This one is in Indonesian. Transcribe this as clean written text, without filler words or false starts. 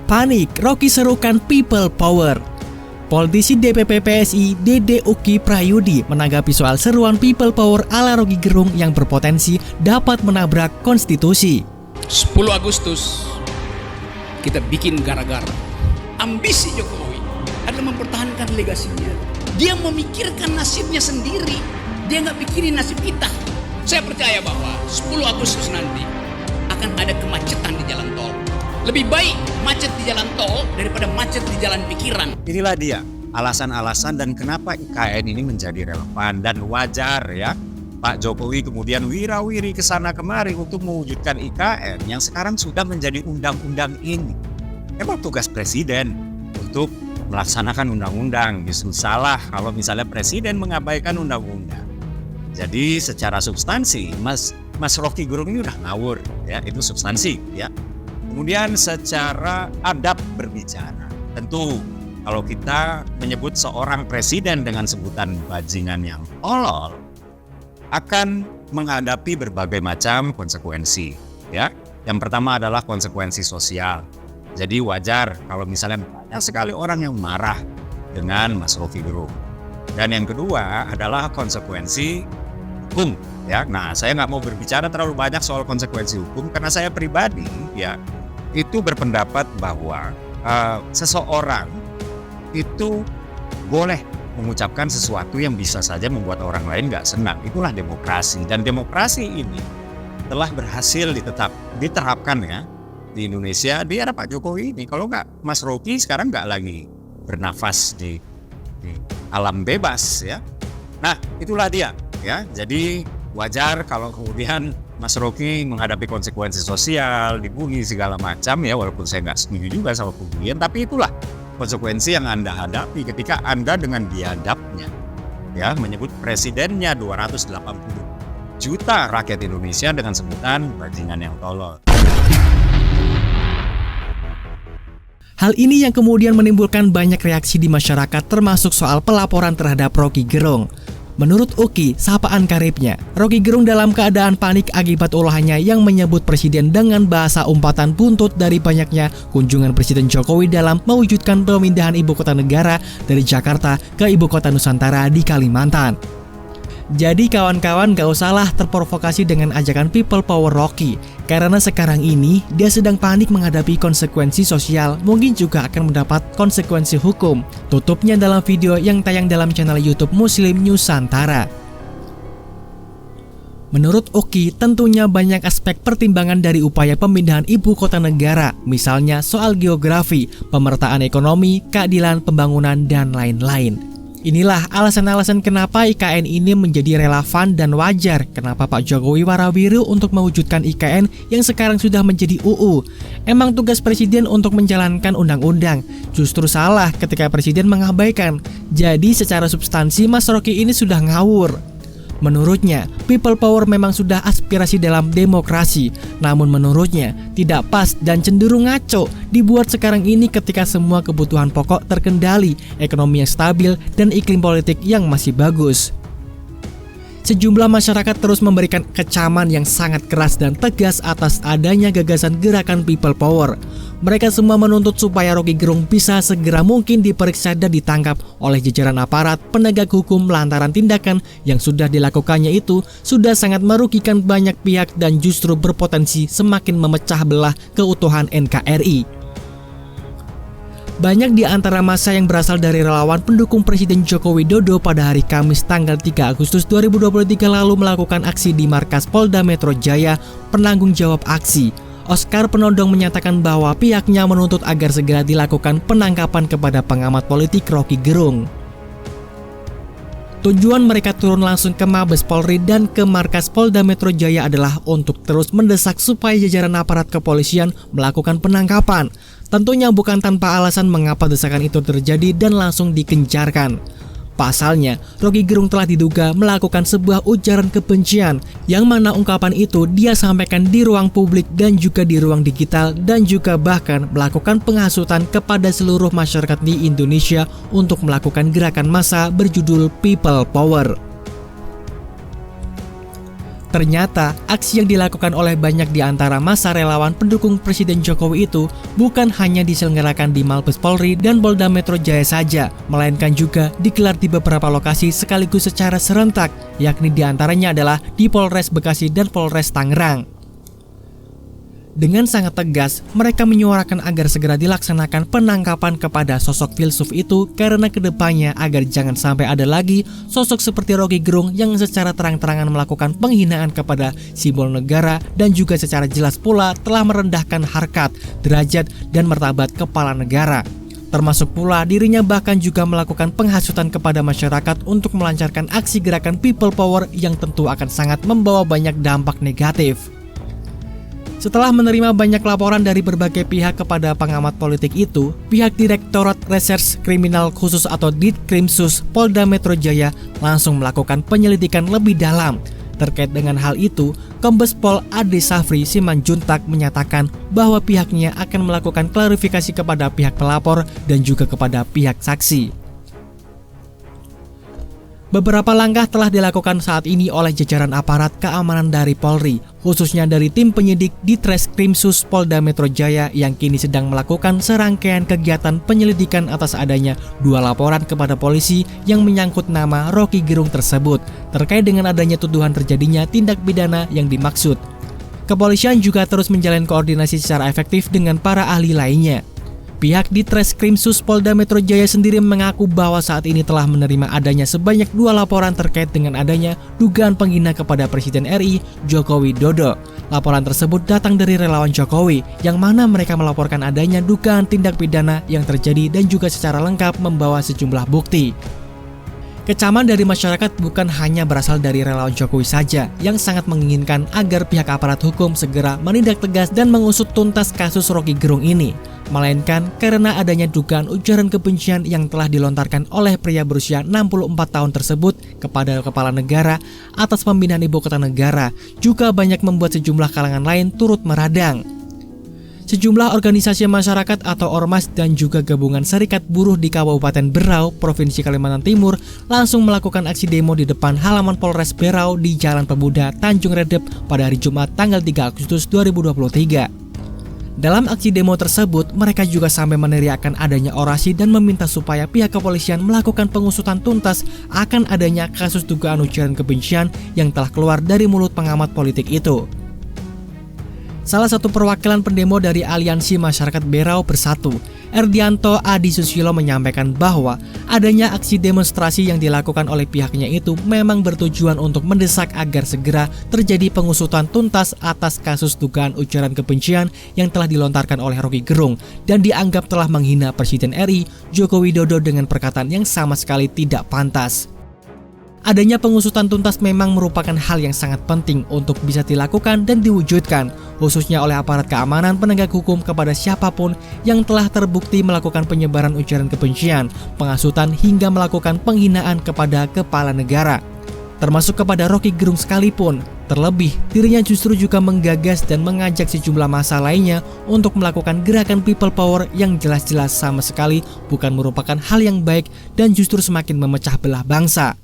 panik, Rocky serukan people power. Politisi DPP PSI Dede Uki Prayudi menanggapi soal seruan people power ala Rocky Gerung yang berpotensi dapat menabrak konstitusi. 10 Agustus kita bikin gara-gara. Ambisi Jokowi adalah mempertahankan legasinya. Dia memikirkan nasibnya sendiri. Dia nggak pikirin nasib kita. Saya percaya bahwa 10 Agustus nanti akan ada kemacetan di jalan tol. Lebih baik macet di jalan tol daripada macet di jalan pikiran. Inilah dia alasan-alasan dan kenapa IKN ini menjadi relevan dan wajar ya. Pak Jokowi kemudian wirawiri ke sana kemari untuk mewujudkan IKN yang sekarang sudah menjadi undang-undang ini. Emang tugas presiden untuk melaksanakan undang-undang. Justru salah kalau misalnya presiden mengabaikan undang-undang. Jadi secara substansi Mas Rocky Gerung ini udah ngawur ya, itu substansi ya. Kemudian secara adab berbicara, tentu kalau kita menyebut seorang presiden dengan sebutan bajingan yang tolol akan menghadapi berbagai macam konsekuensi ya. Yang pertama adalah konsekuensi sosial. Jadi wajar kalau misalnya banyak sekali orang yang marah dengan Mas Rocky Gerung. Dan yang kedua adalah konsekuensi hukum ya. Nah, saya nggak mau berbicara terlalu banyak soal konsekuensi hukum karena saya pribadi ya itu berpendapat bahwa seseorang itu boleh mengucapkan sesuatu yang bisa saja membuat orang lain nggak senang. Itulah demokrasi, dan demokrasi ini telah berhasil diterapkan ya di Indonesia di era Pak Jokowi ini. Kalau nggak, Mas Rocky sekarang nggak lagi bernafas di alam bebas ya. Nah, itulah dia ya. Jadi wajar kalau kemudian Mas Rocky menghadapi konsekuensi sosial, dibully segala macam ya, walaupun saya nggak setuju juga sama pembulian, tapi itulah konsekuensi yang Anda hadapi ketika Anda dengan biadabnya ya menyebut presidennya 280 juta rakyat Indonesia dengan sebutan bajingan yang tolol. Hal ini yang kemudian menimbulkan banyak reaksi di masyarakat termasuk soal pelaporan terhadap Rocky Gerung. Menurut Uki, sapaan karibnya, Rocky Gerung dalam keadaan panik akibat ulahannya yang menyebut presiden dengan bahasa umpatan buntut dari banyaknya kunjungan Presiden Jokowi dalam mewujudkan pemindahan ibu kota negara dari Jakarta ke ibu kota Nusantara di Kalimantan. Jadi kawan-kawan gak usahlah terprovokasi dengan ajakan people power Rocky, karena sekarang ini dia sedang panik menghadapi konsekuensi sosial, mungkin juga akan mendapat konsekuensi hukum. Tutupnya dalam video yang tayang dalam channel YouTube Muslim Nusantara. Menurut Uki, tentunya banyak aspek pertimbangan dari upaya pemindahan ibu kota negara, misalnya soal geografi, pemetaan ekonomi, keadilan pembangunan, dan lain-lain. Inilah alasan-alasan kenapa IKN ini menjadi relevan dan wajar. Kenapa Pak Jokowi warawiri untuk mewujudkan IKN yang sekarang sudah menjadi UU. Emang tugas presiden untuk menjalankan undang-undang. Justru salah ketika presiden mengabaikan. Jadi secara substansi Mas Rocky ini sudah ngawur. Menurutnya, people power memang sudah aspirasi dalam demokrasi. Namun menurutnya, tidak pas dan cenderung ngaco dibuat sekarang ini ketika semua kebutuhan pokok terkendali, ekonomi yang stabil, dan iklim politik yang masih bagus. Sejumlah masyarakat terus memberikan kecaman yang sangat keras dan tegas atas adanya gagasan gerakan people power. Mereka semua menuntut supaya Rocky Gerung bisa segera mungkin diperiksa dan ditangkap oleh jajaran aparat penegak hukum lantaran tindakan yang sudah dilakukannya itu sudah sangat merugikan banyak pihak dan justru berpotensi semakin memecah belah keutuhan NKRI. Banyak di antara massa yang berasal dari relawan pendukung Presiden Joko Widodo pada hari Kamis tanggal 3 Agustus 2023 lalu melakukan aksi di markas Polda Metro Jaya. Penanggung jawab aksi, Oscar Penodong, menyatakan bahwa pihaknya menuntut agar segera dilakukan penangkapan kepada pengamat politik Rocky Gerung. Tujuan mereka turun langsung ke Mabes Polri dan ke markas Polda Metro Jaya adalah untuk terus mendesak supaya jajaran aparat kepolisian melakukan penangkapan. Tentunya bukan tanpa alasan mengapa desakan itu terjadi dan langsung dikencarkan. Pasalnya, Rocky Gerung telah diduga melakukan sebuah ujaran kebencian yang mana ungkapan itu dia sampaikan di ruang publik dan juga di ruang digital dan juga bahkan melakukan penghasutan kepada seluruh masyarakat di Indonesia untuk melakukan gerakan massa berjudul People Power. Ternyata, aksi yang dilakukan oleh banyak di antara masa relawan pendukung Presiden Jokowi itu bukan hanya diselenggarakan di Mabes Polri dan Polda Metro Jaya saja, melainkan juga digelar di beberapa lokasi sekaligus secara serentak, yakni di antaranya adalah di Polres Bekasi dan Polres Tangerang. Dengan sangat tegas, mereka menyuarakan agar segera dilaksanakan penangkapan kepada sosok filsuf itu karena kedepannya agar jangan sampai ada lagi sosok seperti Roky Gerung yang secara terang-terangan melakukan penghinaan kepada simbol negara dan juga secara jelas pula telah merendahkan harkat, derajat, dan martabat kepala negara. Termasuk pula dirinya bahkan juga melakukan penghasutan kepada masyarakat untuk melancarkan aksi gerakan People Power yang tentu akan sangat membawa banyak dampak negatif. Setelah menerima banyak laporan dari berbagai pihak kepada pengamat politik itu, pihak Direktorat Reserse Kriminal Khusus atau Ditkrimsus Polda Metro Jaya langsung melakukan penyelidikan lebih dalam. Terkait dengan hal itu, Kombes Pol Ade Safri Simanjuntak menyatakan bahwa pihaknya akan melakukan klarifikasi kepada pihak pelapor dan juga kepada pihak saksi. Beberapa langkah telah dilakukan saat ini oleh jajaran aparat keamanan dari Polri, khususnya dari tim penyidik di Treskrimsus Polda Metro Jaya yang kini sedang melakukan serangkaian kegiatan penyelidikan atas adanya 2 laporan kepada polisi yang menyangkut nama Roky Gerung tersebut, terkait dengan adanya tuduhan terjadinya tindak pidana yang dimaksud. Kepolisian juga terus menjalin koordinasi secara efektif dengan para ahli lainnya. Pihak di Treskrimsus Polda Metro Jaya sendiri mengaku bahwa saat ini telah menerima adanya sebanyak 2 laporan terkait dengan adanya dugaan penghina kepada Presiden RI Joko Widodo. Laporan tersebut datang dari relawan Jokowi, yang mana mereka melaporkan adanya dugaan tindak pidana yang terjadi dan juga secara lengkap membawa sejumlah bukti. Kecaman dari masyarakat bukan hanya berasal dari relawan Jokowi saja yang sangat menginginkan agar pihak aparat hukum segera menindak tegas dan mengusut tuntas kasus Roky Gerung ini, melainkan karena adanya dugaan ujaran kebencian yang telah dilontarkan oleh pria berusia 64 tahun tersebut kepada kepala negara atas pemindahan ibu kota negara juga banyak membuat sejumlah kalangan lain turut meradang. Sejumlah organisasi masyarakat atau ormas dan juga gabungan serikat buruh di Kabupaten Berau, Provinsi Kalimantan Timur langsung melakukan aksi demo di depan halaman Polres Berau di Jalan Pemuda, Tanjung Redep pada hari Jumat tanggal 3 Agustus 2023. Dalam aksi demo tersebut, mereka juga sampai meneriakkan adanya orasi dan meminta supaya pihak kepolisian melakukan pengusutan tuntas akan adanya kasus dugaan ujaran kebencian yang telah keluar dari mulut pengamat politik itu. Salah satu perwakilan pendemo dari Aliansi Masyarakat Berau Bersatu, Erdianto Adi Susilo, menyampaikan bahwa adanya aksi demonstrasi yang dilakukan oleh pihaknya itu memang bertujuan untuk mendesak agar segera terjadi pengusutan tuntas atas kasus dugaan ujaran kebencian yang telah dilontarkan oleh Roky Gerung dan dianggap telah menghina Presiden RI Joko Widodo dengan perkataan yang sama sekali tidak pantas. Adanya pengusutan tuntas memang merupakan hal yang sangat penting untuk bisa dilakukan dan diwujudkan, khususnya oleh aparat keamanan penegak hukum kepada siapapun yang telah terbukti melakukan penyebaran ujaran kebencian, penghasutan hingga melakukan penghinaan kepada kepala negara, termasuk kepada Roky Gerung sekalipun. Terlebih, dirinya justru juga menggagas dan mengajak sejumlah massa lainnya untuk melakukan gerakan People Power yang jelas-jelas sama sekali bukan merupakan hal yang baik dan justru semakin memecah belah bangsa.